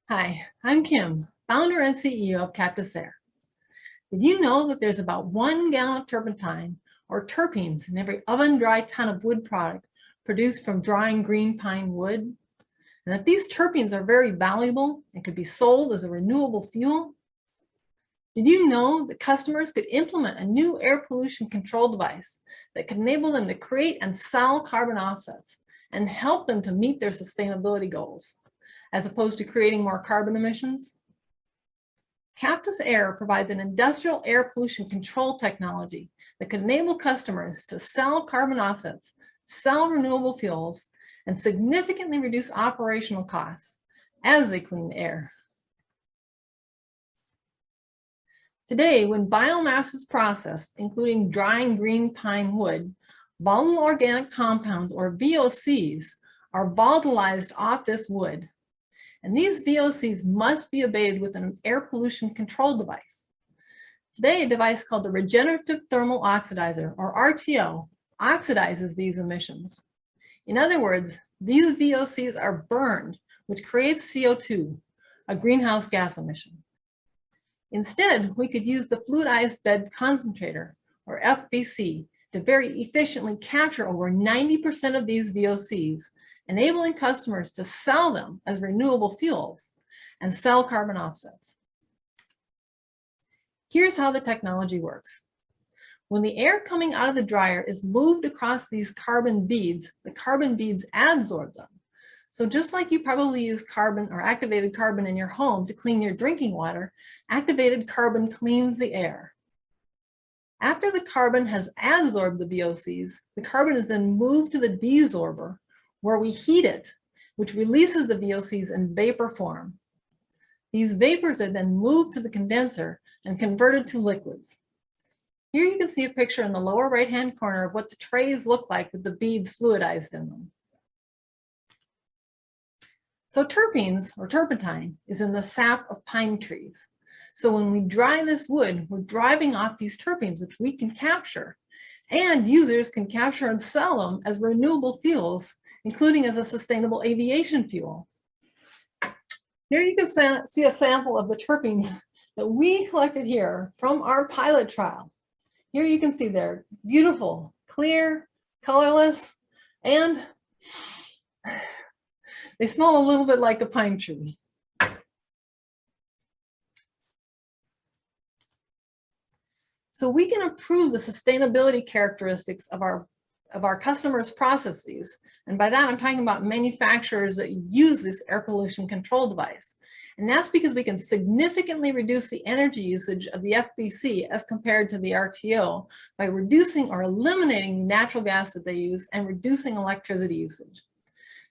Hi, I'm Kim, founder and CEO of Captis Aire. Did you know that there's about 1 gallon of turpentine or terpenes in every oven-dry ton of wood product produced from drying green pine wood? And that these terpenes are very valuable and could be sold as a renewable fuel? Did you know that customers could implement a new air pollution control device that could enable them to create and sell carbon offsets and help them to meet their sustainability goals, as opposed to creating more carbon emissions? Captis Aire provides an industrial air pollution control technology that can enable customers to sell carbon offsets, sell renewable fuels, and significantly reduce operational costs as they clean the air. Today, when biomass is processed, including drying green pine wood, volatile organic compounds, or VOCs, are volatilized off this wood. And these VOCs must be abated with an air pollution control device. Today, a device called the Regenerative Thermal Oxidizer, or RTO, oxidizes these emissions. In other words, these VOCs are burned, which creates CO2, a greenhouse gas emission. Instead, we could use the fluidized bed concentrator, or FBC, to very efficiently capture over 90% of these VOCs, enabling customers to sell them as renewable fuels and sell carbon offsets. Here's how the technology works. When the air coming out of the dryer is moved across these carbon beads, the carbon beads adsorb them. So just like you probably use carbon or activated carbon in your home to clean your drinking water, activated carbon cleans the air. After the carbon has adsorbed the VOCs, the carbon is then moved to the desorber, where we heat it, which releases the VOCs in vapor form. These vapors are then moved to the condenser and converted to liquids. Here you can see a picture in the lower right-hand corner of what the trays look like with the beads fluidized in them. So terpenes, or turpentine, is in the sap of pine trees. So when we dry this wood, we're driving off these terpenes, which we can capture, and users can capture and sell them as renewable fuels, including as a sustainable aviation fuel. Here you can see a sample of the terpenes that we collected here from our pilot trial. Here you can see they're beautiful, clear, colorless, and they smell a little bit like a pine tree. So we can improve the sustainability characteristics of our customers' processes. And by that, I'm talking about manufacturers that use this air pollution control device. And that's because we can significantly reduce the energy usage of the FBC as compared to the RTO by reducing or eliminating the natural gas that they use and reducing electricity usage.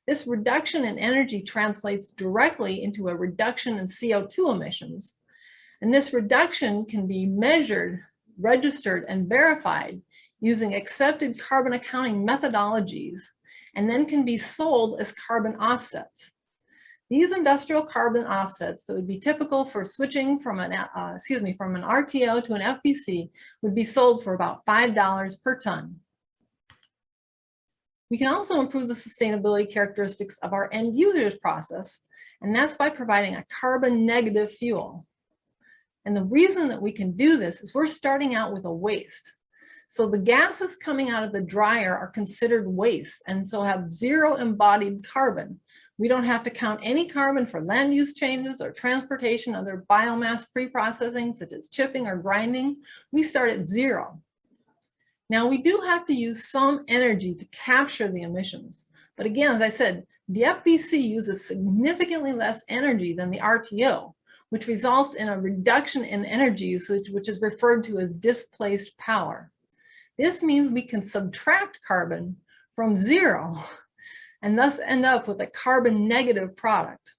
This reduction in energy translates directly into a reduction in CO2 emissions. And this reduction can be measured, registered, and verified using accepted carbon accounting methodologies, and then can be sold as carbon offsets. These industrial carbon offsets that would be typical for switching from an RTO to an FBC would be sold for about $5 per ton. We can also improve the sustainability characteristics of our end users' process, and that's by providing a carbon negative fuel. And the reason that we can do this is we're starting out with a waste. So the gases coming out of the dryer are considered waste and so have zero embodied carbon. We don't have to count any carbon for land use changes or transportation, other biomass pre-processing such as chipping or grinding. We start at zero. Now we do have to use some energy to capture the emissions. But again, as I said, the FBC uses significantly less energy than the RTO, which results in a reduction in energy usage, which is referred to as displaced power. This means we can subtract carbon from zero and thus end up with a carbon negative product.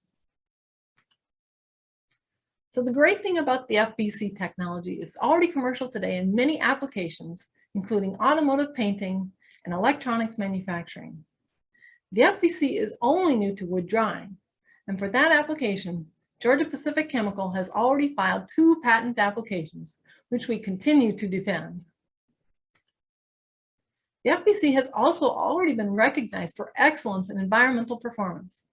So the great thing about the FBC technology is it's already commercial today in many applications, including automotive painting and electronics manufacturing. The FBC is only new to wood drying, and for that application, Georgia-Pacific Chemical has already filed 2 patent applications, which we continue to defend. The FBC has also already been recognized for excellence in environmental performance.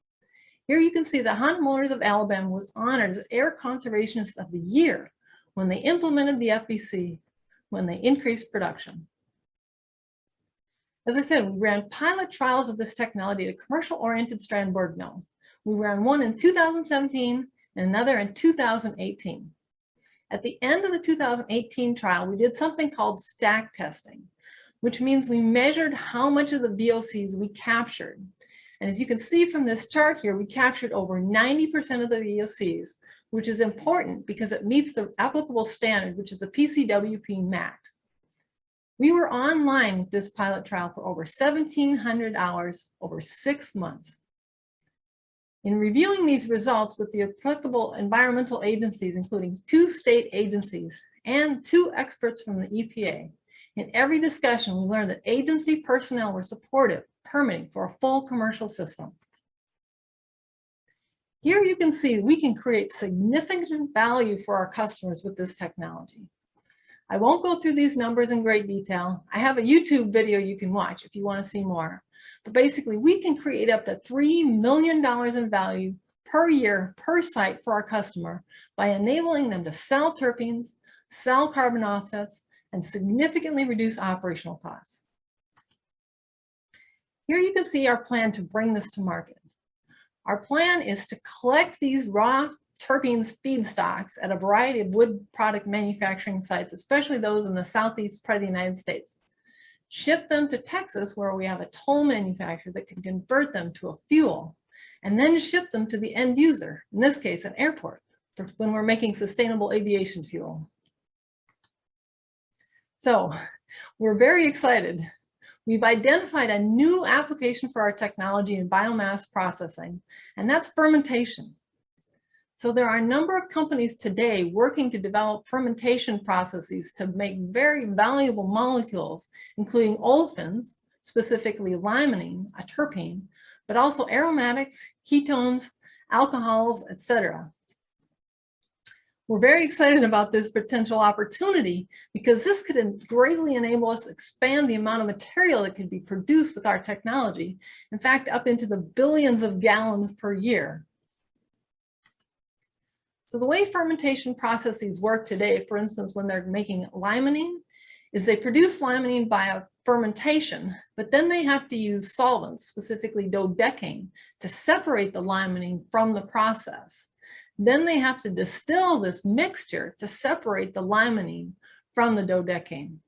Here you can see that Honda Motors of Alabama was honored as Air Conservationist of the Year when they implemented the FBC, when they increased production. As I said, we ran pilot trials of this technology at a commercial-oriented strand board mill. We ran one in 2017 and another in 2018. At the end of the 2018 trial, we did something called stack testing, which means we measured how much of the VOCs we captured. And as you can see from this chart here, we captured over 90% of the VOCs, which is important because it meets the applicable standard, which is the PCWP MACT. We were online with this pilot trial for over 1,700 hours over 6 months. In reviewing these results with the applicable environmental agencies, including 2 state agencies and 2 experts from the EPA, in every discussion, we learned that agency personnel were supportive permitting for a full commercial system. Here you can see we can create significant value for our customers with this technology. I won't go through these numbers in great detail. I have a YouTube video you can watch if you want to see more. But basically, we can create up to $3 million in value per year per site for our customer by enabling them to sell terpenes, sell carbon offsets, and significantly reduce operational costs. Here you can see our plan to bring this to market. Our plan is to collect these raw terpenes feedstocks at a variety of wood product manufacturing sites, especially those in the southeast part of the United States. Ship them to Texas, where we have a toll manufacturer that can convert them to a fuel, and then ship them to the end user, in this case, an airport, for when we're making sustainable aviation fuel. So we're very excited. We've identified a new application for our technology in biomass processing, and that's fermentation. So there are a number of companies today working to develop fermentation processes to make very valuable molecules, including olefins, specifically limonene, a terpene, but also aromatics, ketones, alcohols, etc. We're very excited about this potential opportunity because this could greatly enable us to expand the amount of material that could be produced with our technology, in fact, up into the billions of gallons per year. So the way fermentation processes work today, for instance, when they're making limonene, is they produce limonene by fermentation, but then they have to use solvents, specifically dodecane, to separate the limonene from the process. Then they have to distill this mixture to separate the limonene from the dodecane.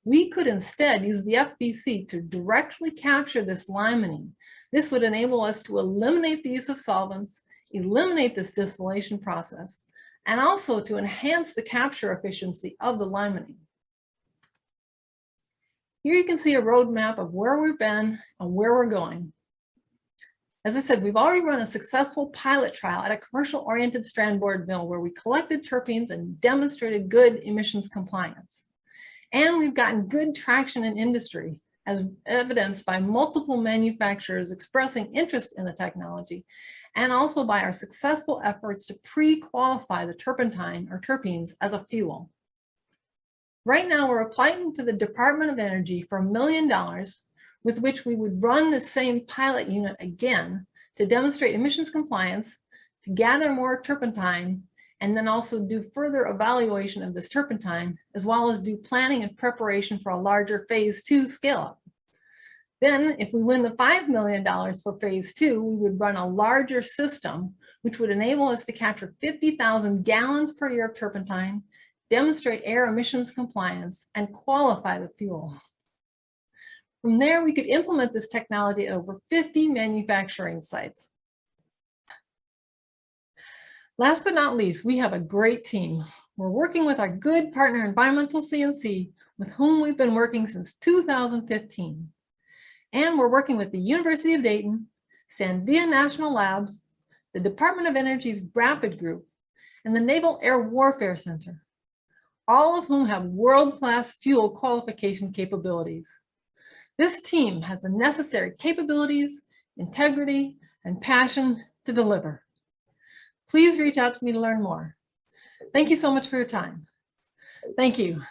We could instead use the FBC to directly capture this limonene. This would enable us to eliminate the use of solvents, eliminate this distillation process, and also to enhance the capture efficiency of the limonene. Here you can see a roadmap of where we've been and where we're going. As I said, we've already run a successful pilot trial at a commercial-oriented strand board mill where we collected terpenes and demonstrated good emissions compliance. And we've gotten good traction in industry, as evidenced by multiple manufacturers expressing interest in the technology, and also by our successful efforts to pre-qualify the turpentine or terpenes as a fuel. Right now, we're applying to the Department of Energy for $1 million, with which we would run the same pilot unit again to demonstrate emissions compliance, to gather more turpentine, and then also do further evaluation of this turpentine, as well as do planning and preparation for a larger phase 2 scale-up. Then, if we win the $5 million for phase 2, we would run a larger system, which would enable us to capture 50,000 gallons per year of turpentine, demonstrate air emissions compliance, and qualify the fuel. From there, we could implement this technology at over 50 manufacturing sites. Last but not least, we have a great team. We're working with our good partner, Environmental CNC, with whom we've been working since 2015. And we're working with the University of Dayton, Sandia National Labs, the Department of Energy's RAPID Group, and the Naval Air Warfare Center, all of whom have world-class fuel qualification capabilities. This team has the necessary capabilities, integrity, and passion to deliver. Please reach out to me to learn more. Thank you so much for your time. Thank you.